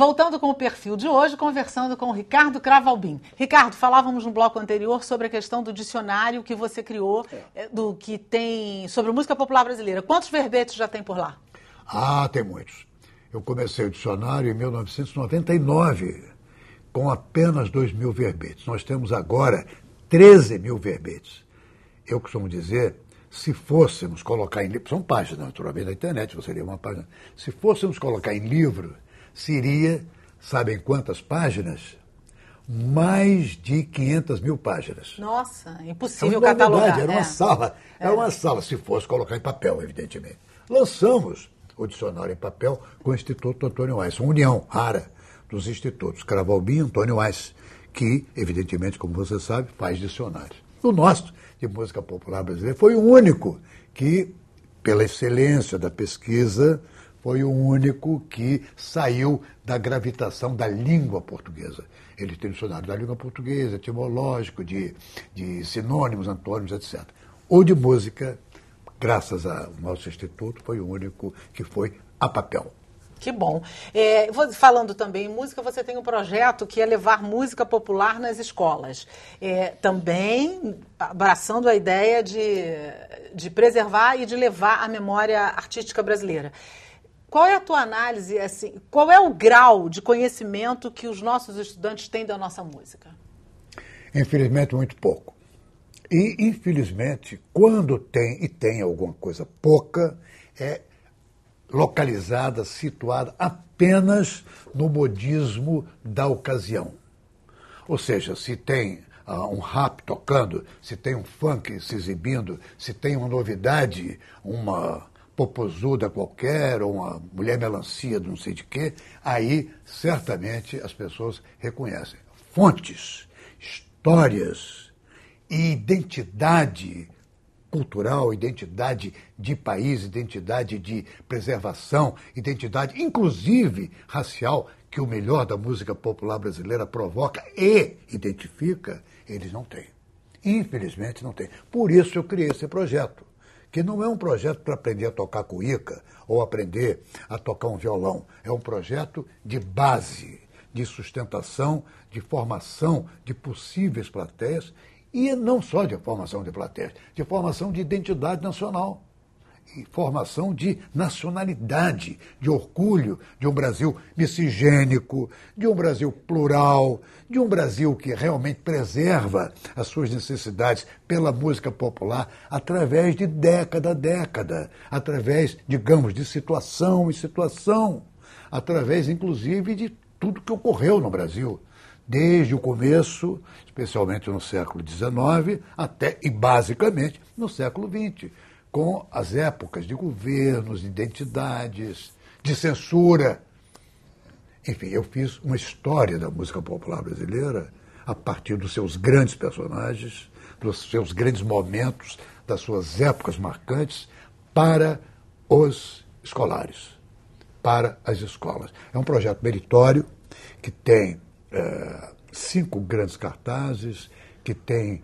Voltando com o perfil de hoje, conversando com o Ricardo Cravalbim. Ricardo, falávamos no bloco anterior sobre a questão do dicionário que você criou, do que tem sobre música popular brasileira. Quantos verbetes já tem por lá? Ah, tem muitos. Eu comecei o dicionário em 1999, com apenas 2.000 verbetes. Nós temos agora 13.000 verbetes. Eu costumo dizer, se fôssemos colocar em livro, são páginas, naturalmente, na internet, você lê uma página. Se fôssemos colocar em livro, seria, sabem quantas páginas? Mais de 500.000 páginas. Nossa, impossível catalogar. Era uma sala, era uma sala, se fosse colocar em papel, evidentemente. Lançamos o dicionário em papel com o Instituto Antônio Weiss, uma união rara dos institutos Cravalbim e Antônio Weiss, que, evidentemente, como você sabe, faz dicionários. O nosso, de música popular brasileira, foi o único que, pela excelência da pesquisa, foi o único que saiu da gravitação da língua portuguesa. Ele tem dicionário da língua portuguesa, etimológico, de sinônimos, antônimos, etc. O de música, graças ao nosso instituto, foi o único que foi a papel. Que bom. Falando também em música, você tem um projeto que é levar música popular nas escolas. Também abraçando a ideia de preservar e de levar a memória artística brasileira. Qual é a tua análise, assim, qual é o grau de conhecimento que os nossos estudantes têm da nossa música? Infelizmente, muito pouco. E, infelizmente, quando tem alguma coisa pouca, é localizada, situada apenas no modismo da ocasião. Ou seja, se tem um rap tocando, se tem um funk se exibindo, se tem uma novidade, uma popozuda qualquer, ou uma mulher melancia de não sei de quê, aí certamente as pessoas reconhecem. Fontes, histórias e identidade cultural, identidade de país, identidade de preservação, identidade, inclusive, racial, que o melhor da música popular brasileira provoca e identifica, eles não têm. Infelizmente não têm. Por isso eu criei esse projeto, que não é um projeto para aprender a tocar cuíca ou aprender a tocar um violão. É um projeto de base, de sustentação, de formação de possíveis plateias. E não só de formação de plateias, de formação de identidade nacional, e formação de nacionalidade, de orgulho de um Brasil miscigênico, de um Brasil plural, de um Brasil que realmente preserva as suas necessidades pela música popular através de década a década, através, digamos, de situação em situação, através, inclusive, de tudo que ocorreu no Brasil. Desde o começo, especialmente no século XIX, até e basicamente no século XX, com as épocas de governos, de identidades, de censura. Enfim, eu fiz uma história da música popular brasileira a partir dos seus grandes personagens, dos seus grandes momentos, das suas épocas marcantes, para os escolares, para as escolas. É um projeto meritório que tem 5 grandes cartazes, que tem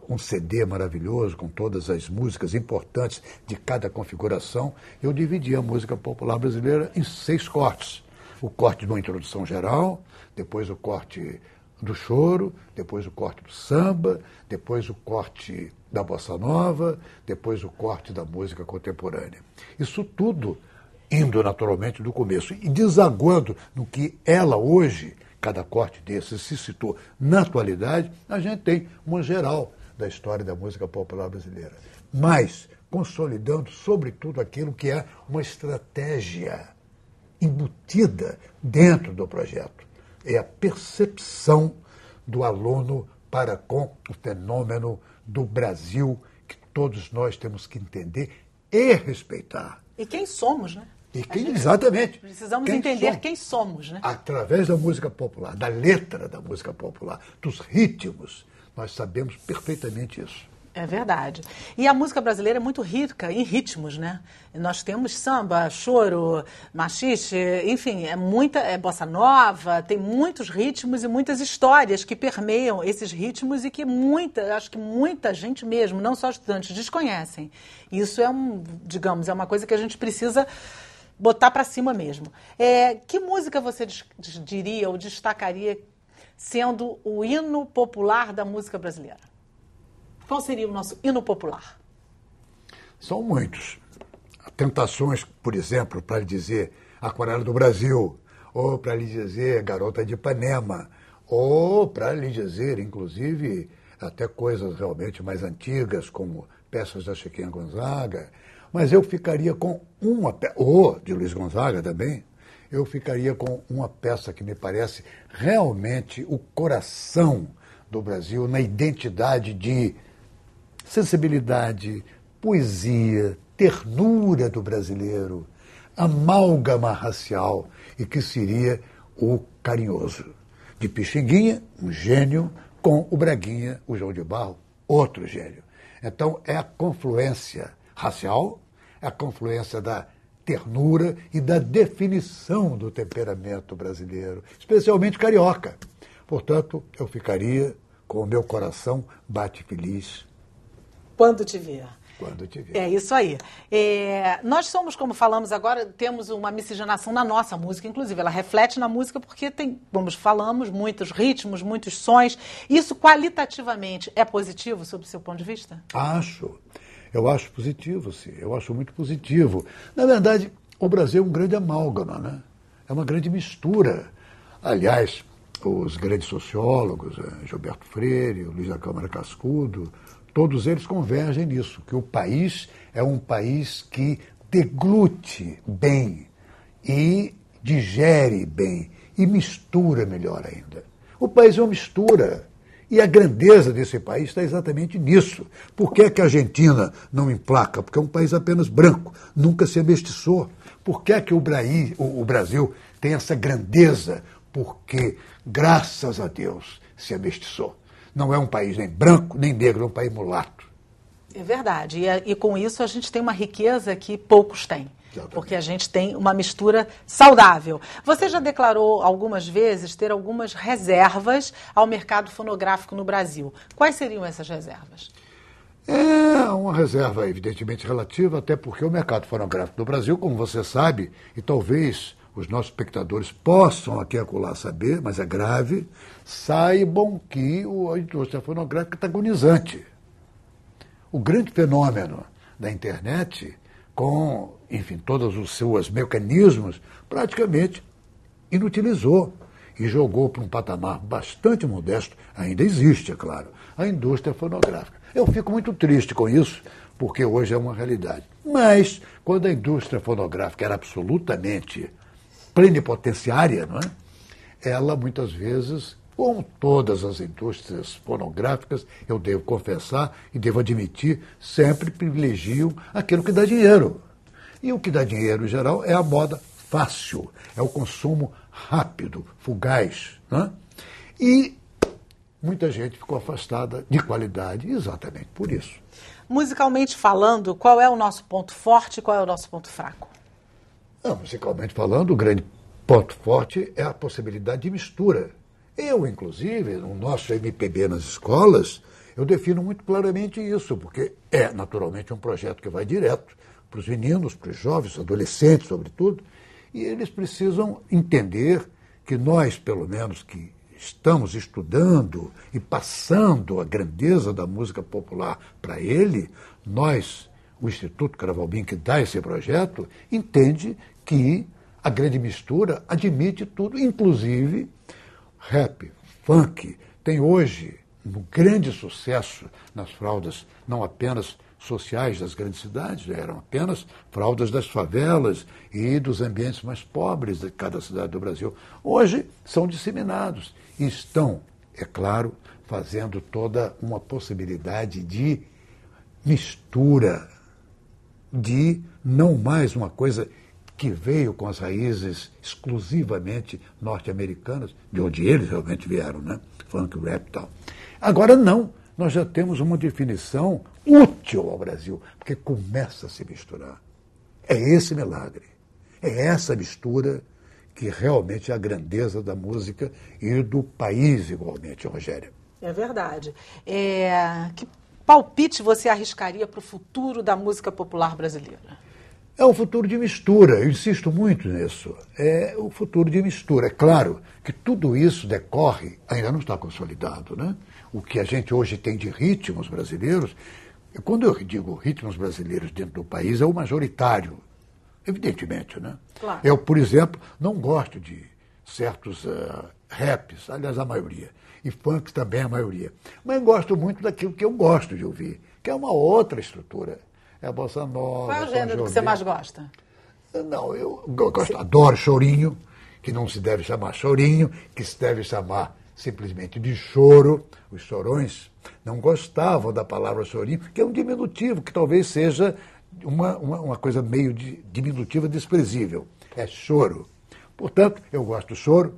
um CD maravilhoso com todas as músicas importantes de cada configuração. Eu dividi a música popular brasileira em 6 cortes. O corte de uma introdução geral, depois o corte do choro, depois o corte do samba, depois o corte da bossa nova, depois o corte da música contemporânea. Isso tudo indo naturalmente do começo e desaguando no que ela hoje, cada corte desses se citou na atualidade, a gente tem uma geral da história da música popular brasileira. Mas consolidando, sobretudo, aquilo que é uma estratégia embutida dentro do projeto. É a percepção do aluno para com o fenômeno do Brasil, que todos nós temos que entender e respeitar. E quem somos, né? Exatamente. Precisamos entender quem somos, né? Através da música popular, da letra da música popular, dos ritmos, nós sabemos perfeitamente isso. É verdade. E a música brasileira é muito rica em ritmos, né? Nós temos samba, choro, machixe, enfim, é bossa nova, tem muitos ritmos e muitas histórias que permeiam esses ritmos e que acho que muita gente mesmo, não só estudantes, desconhecem. Isso é uma coisa que a gente precisa botar para cima mesmo. Que música você diria ou destacaria sendo o hino popular da música brasileira? Qual seria o nosso hino popular? São muitos. Tentações, por exemplo, para lhe dizer Aquarela do Brasil, ou para lhe dizer Garota de Ipanema, ou para lhe dizer, inclusive, até coisas realmente mais antigas, como peças da Chiquinha Gonzaga. Mas eu ficaria com uma peça, ou de Luiz Gonzaga também, eu ficaria com uma peça que me parece realmente o coração do Brasil na identidade de sensibilidade, poesia, ternura do brasileiro, amálgama racial, e que seria o Carinhoso. De Pixinguinha, um gênio, com o Braguinha, o João de Barro, outro gênio. Então é a confluência racial, é a confluência da ternura e da definição do temperamento brasileiro, especialmente carioca. Portanto, eu ficaria com o meu coração bate feliz. Quando te ver. Quando te ver. É isso aí. Nós somos, como falamos agora, temos uma miscigenação na nossa música, inclusive ela reflete na música porque tem, como falamos, muitos ritmos, muitos sons. Isso qualitativamente é positivo sob o seu ponto de vista? Eu acho positivo, sim. Eu acho muito positivo. Na verdade, o Brasil é um grande amálgama, né? É uma grande mistura. Aliás, os grandes sociólogos, Gilberto Freire, Luiz da Câmara Cascudo, todos eles convergem nisso, que o país é um país que deglute bem e digere bem e mistura melhor ainda. O país é uma mistura. E a grandeza desse país está exatamente nisso. Por que é que a Argentina não emplaca? Porque é um país apenas branco, nunca se amestiçou. Por que é que o Brasil tem essa grandeza? Porque, graças a Deus, se amestiçou. Não é um país nem branco, nem negro, é um país mulato. É verdade. E com isso a gente tem uma riqueza que poucos têm. Exatamente. Porque a gente tem uma mistura saudável. Você já declarou algumas vezes ter algumas reservas ao mercado fonográfico no Brasil. Quais seriam essas reservas? É uma reserva evidentemente relativa, até porque o mercado fonográfico do Brasil, como você sabe, e talvez os nossos espectadores possam aqui e acolá saber, mas é grave, saibam que a indústria fonográfica está agonizante. O grande fenômeno da internet, com, enfim, todos os seus mecanismos, praticamente inutilizou e jogou para um patamar bastante modesto, ainda existe, é claro, a indústria fonográfica. Eu fico muito triste com isso, porque hoje é uma realidade. Mas, quando a indústria fonográfica era absolutamente plenipotenciária, não é? Ela, muitas vezes, como todas as indústrias fonográficas, eu devo confessar e devo admitir, sempre privilegiam aquilo que dá dinheiro. E o que dá dinheiro, em geral, é a moda fácil, é o consumo rápido, fugaz. Né? E muita gente ficou afastada de qualidade exatamente por isso. Musicalmente falando, qual é o nosso ponto forte e qual é o nosso ponto fraco? Não, musicalmente falando, o grande ponto forte é a possibilidade de mistura. Eu, inclusive, no nosso MPB nas escolas, eu defino muito claramente isso, porque é naturalmente um projeto que vai direto para os meninos, para os jovens, adolescentes, sobretudo, e eles precisam entender que nós, pelo menos, que estamos estudando e passando a grandeza da música popular para ele, nós, o Instituto Cravalbim, que dá esse projeto, entende que a grande mistura admite tudo, inclusive rap, funk. Tem hoje um grande sucesso nas fraldas, não apenas sociais das grandes cidades, eram apenas fraldas das favelas e dos ambientes mais pobres de cada cidade do Brasil. Hoje são disseminados e estão, é claro, fazendo toda uma possibilidade de mistura, de não mais uma coisa que veio com as raízes exclusivamente norte-americanas, de onde eles realmente vieram, né? Funk, rap e tal. Agora não, nós já temos uma definição útil ao Brasil, porque começa a se misturar. É esse milagre, é essa mistura que realmente é a grandeza da música e do país igualmente, Rogéria. É verdade. Que palpite você arriscaria para o futuro da música popular brasileira? É um futuro de mistura, eu insisto muito nisso. É o futuro de mistura. É claro que tudo isso decorre, ainda não está consolidado, né? O que a gente hoje tem de ritmos brasileiros, quando eu digo ritmos brasileiros dentro do país, é o majoritário, evidentemente, né? Claro. Eu, por exemplo, não gosto de certos raps, aliás, a maioria, e funks também a maioria, mas gosto muito daquilo que eu gosto de ouvir, que é uma outra estrutura. É a bossa nova. Qual é o gênero que você mais gosta? Não, eu gosto, adoro chorinho, que não se deve chamar chorinho, que se deve chamar simplesmente de choro. Os chorões não gostavam da palavra chorinho, que é um diminutivo, que talvez seja uma coisa meio diminutiva desprezível. É choro. Portanto, eu gosto do choro,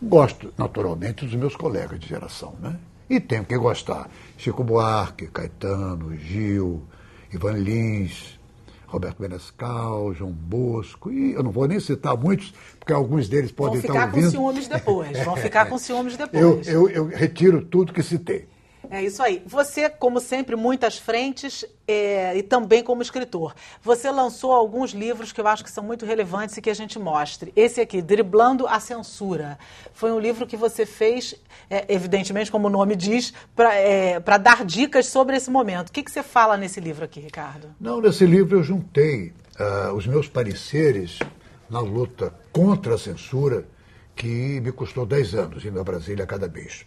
gosto naturalmente dos meus colegas de geração, né? E tenho que gostar. Chico Buarque, Caetano, Gil, Ivan Lins, Roberto Menescal, João Bosco, e eu não vou nem citar muitos, porque alguns deles podem estar ouvindo. Vão ficar com ciúmes depois, vão ficar com ciúmes depois. Eu retiro tudo que citei. É isso aí. Você, como sempre, muitas frentes e também como escritor. Você lançou alguns livros que eu acho que são muito relevantes e que a gente mostre. Esse aqui, Driblando a Censura, foi um livro que você fez, evidentemente, como o nome diz, para dar dicas sobre esse momento. O que você fala nesse livro aqui, Ricardo? Não, nesse livro eu juntei os meus pareceres na luta contra a censura, que me custou 10 anos indo a Brasília a cada mês.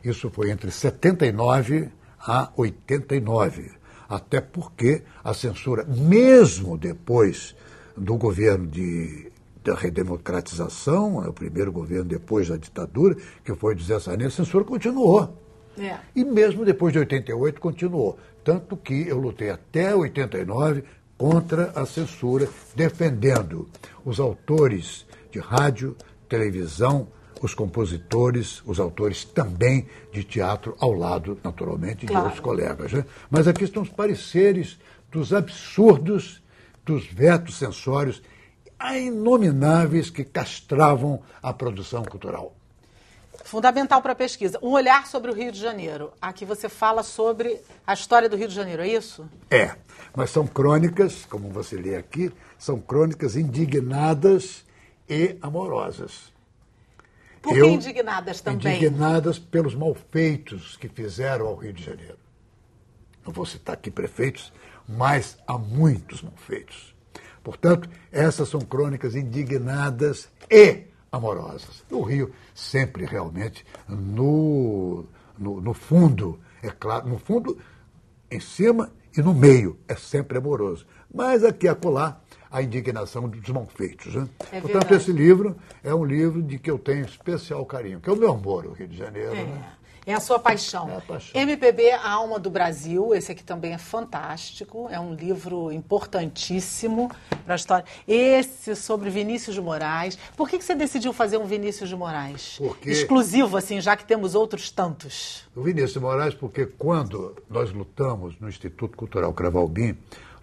Isso foi entre 79 a 89, até porque a censura, mesmo depois do governo da redemocratização, o primeiro governo depois da ditadura, que foi de Zé Sarney, a censura continuou. E mesmo depois de 88 continuou. Tanto que eu lutei até 89 contra a censura, defendendo os autores de rádio, televisão, os compositores, os autores também de teatro, ao lado, naturalmente, de outros colegas. Né? Mas aqui estão os pareceres dos absurdos, dos vetos censórios inomináveis que castravam a produção cultural. Fundamental para a pesquisa. Um olhar sobre o Rio de Janeiro. Aqui você fala sobre a história do Rio de Janeiro, é isso? É, mas são crônicas, como você lê aqui, são crônicas indignadas e amorosas. Por que indignadas também? Indignadas pelos malfeitos que fizeram ao Rio de Janeiro. Não vou citar aqui prefeitos, mas há muitos malfeitos. Portanto, essas são crônicas indignadas e amorosas. O Rio sempre realmente, no fundo, é claro, no fundo, em cima e no meio, é sempre amoroso. Mas aqui e acolá, a indignação dos malfeitos. Né? Portanto, verdade. Esse livro é um livro de que eu tenho especial carinho, que é o meu amor, o Rio de Janeiro. Né? É a sua paixão. É a paixão. MPB, a Alma do Brasil, esse aqui também é fantástico, é um livro importantíssimo para a história. Esse sobre Vinícius de Moraes. Por que você decidiu fazer um Vinícius de Moraes? Porque... exclusivo, assim, já que temos outros tantos. O Vinícius de Moraes, porque quando nós lutamos no Instituto Cultural Cravalbim,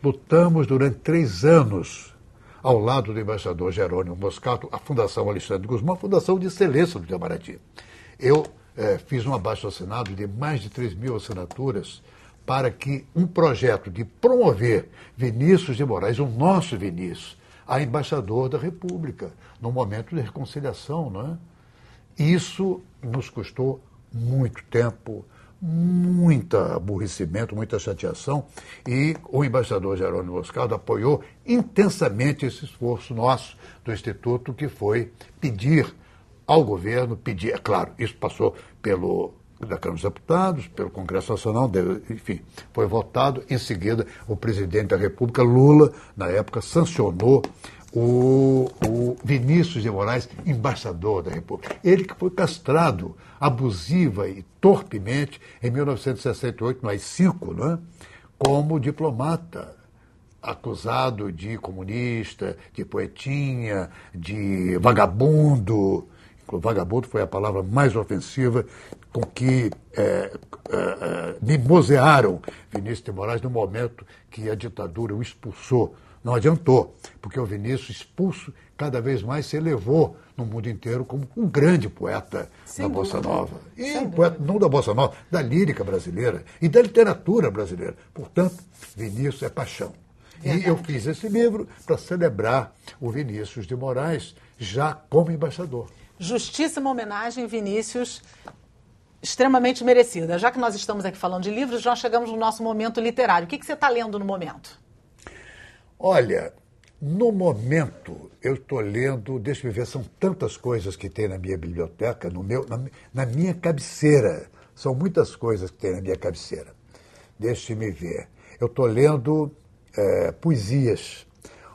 lutamos durante 3 anos ao lado do embaixador Jerônimo Moscato, a Fundação Alexandre Guzmão, a Fundação de Excelência do Itamaraty. Eu fiz um abaixo-assinado de mais de 3.000 assinaturas para que um projeto de promover Vinícius de Moraes, o nosso Vinícius, a embaixador da República, num momento de reconciliação, não é? Isso nos custou muito tempo, muito aborrecimento, muita chateação, e o embaixador Jerônimo Moscardo apoiou intensamente esse esforço nosso do Instituto, que foi pedir ao governo, é claro, isso passou da Câmara dos Deputados, pelo Congresso Nacional, enfim, foi votado, em seguida o presidente da República, Lula, na época, sancionou o Vinícius de Moraes, embaixador da República. Ele que foi castrado abusiva e torpemente em 1968, no AI-5, né, como diplomata, acusado de comunista, de poetinha, de vagabundo. Vagabundo foi a palavra mais ofensiva com que mimosearam Vinícius de Moraes no momento que a ditadura o expulsou. Não adiantou, porque o Vinícius, expulso, cada vez mais se elevou no mundo inteiro como um grande poeta da Bossa Nova. E um poeta não da Bossa Nova, da lírica brasileira e da literatura brasileira. Portanto, Vinícius é paixão. Verdade. E eu fiz esse livro para celebrar o Vinícius de Moraes já como embaixador. Justíssima homenagem, Vinícius, extremamente merecida. Já que nós estamos aqui falando de livros, nós chegamos no nosso momento literário. O que você está lendo no momento? Olha, no momento eu estou lendo, deixa eu ver, são tantas coisas que tem na minha biblioteca, na minha cabeceira. São muitas coisas que tem na minha cabeceira. Deixe-me ver. Eu estou lendo poesias.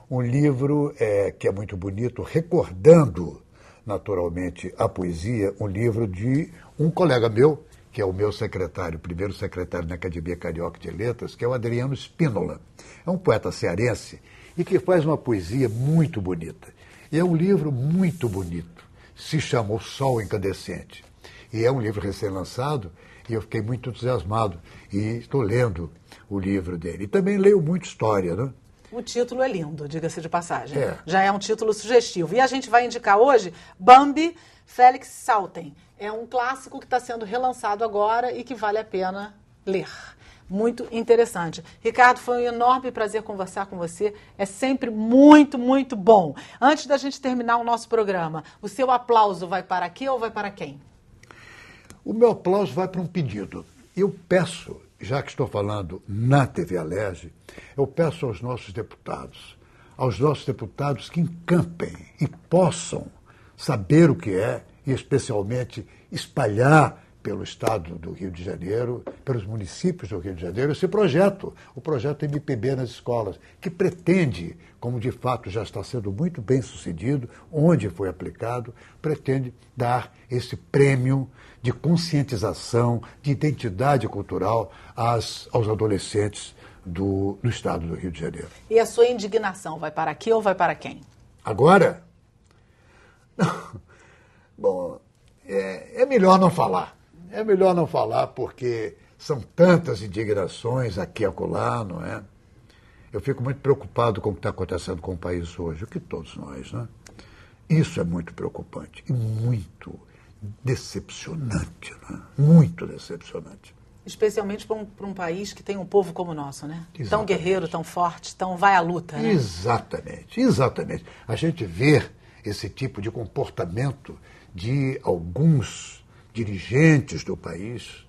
Um livro que é muito bonito, recordando naturalmente a poesia, um livro de um colega meu, que é o meu secretário, o primeiro secretário na Academia Carioca de Letras, que é o Adriano Spínola. É um poeta cearense e que faz uma poesia muito bonita. E é um livro muito bonito. Se chama O Sol Incandescente. E é um livro recém-lançado e eu fiquei muito entusiasmado. E estou lendo o livro dele. E também leio muito história, né? O título é lindo, diga-se de passagem. É. Já é um título sugestivo. E a gente vai indicar hoje Bambi, Félix Salten. É um clássico que está sendo relançado agora e que vale a pena ler. Muito interessante. Ricardo, foi um enorme prazer conversar com você. É sempre muito, muito bom. Antes da gente terminar o nosso programa, o seu aplauso vai para aqui ou vai para quem? O meu aplauso vai para um pedido. Eu peço, já que estou falando na TV Alerj, eu peço aos nossos deputados que encampem e possam saber o que é e especialmente espalhar pelo estado do Rio de Janeiro, pelos municípios do Rio de Janeiro, esse projeto, o projeto MPB nas escolas, que pretende, como de fato já está sendo muito bem sucedido, onde foi aplicado, pretende dar esse prêmio de conscientização, de identidade cultural aos adolescentes do estado do Rio de Janeiro. E a sua indignação vai para aqui ou vai para quem? Agora? Bom, é melhor não falar. É melhor não falar porque são tantas indignações aqui e acolá, não é? Eu fico muito preocupado com o que está acontecendo com o país hoje, o que todos nós, né? Isso é muito preocupante e muito decepcionante, né? Muito decepcionante. Especialmente para um país que tem um povo como o nosso, né? Exatamente. Tão guerreiro, tão forte, tão vai à luta, né? Exatamente, exatamente. A gente vê esse tipo de comportamento de alguns dirigentes do país.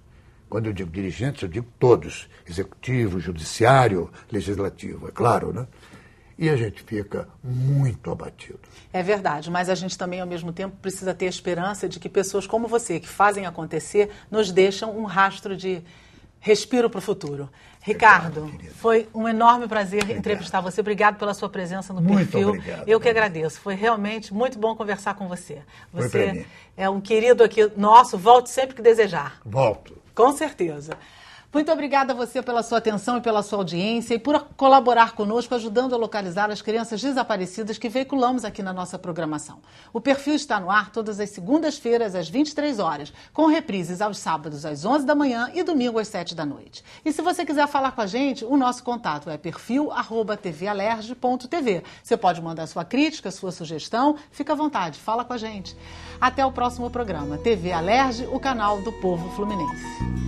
Quando eu digo dirigentes, eu digo todos, executivo, judiciário, legislativo, é claro, né? E a gente fica muito abatido. É verdade, mas a gente também, ao mesmo tempo, precisa ter a esperança de que pessoas como você, que fazem acontecer, nos deixam um rastro de respiro para o futuro. Ricardo, foi um enorme prazer entrevistar você. Obrigado pela sua presença no Perfil. Muito obrigado. Eu que agradeço. Foi realmente muito bom conversar com você. Foi pra mim. Você é um querido aqui nosso. Volte sempre que desejar. Volto. Com certeza. Muito obrigada a você pela sua atenção e pela sua audiência e por colaborar conosco, ajudando a localizar as crianças desaparecidas que veiculamos aqui na nossa programação. O Perfil está no ar todas as segundas-feiras, às 23 horas, com reprises aos sábados, às 11 da manhã e domingo, às 7 da noite. E se você quiser falar com a gente, o nosso contato é perfil@tvalerj.tv. Você pode mandar sua crítica, sua sugestão, fica à vontade, fala com a gente. Até o próximo programa. TV Alerj, o canal do povo fluminense.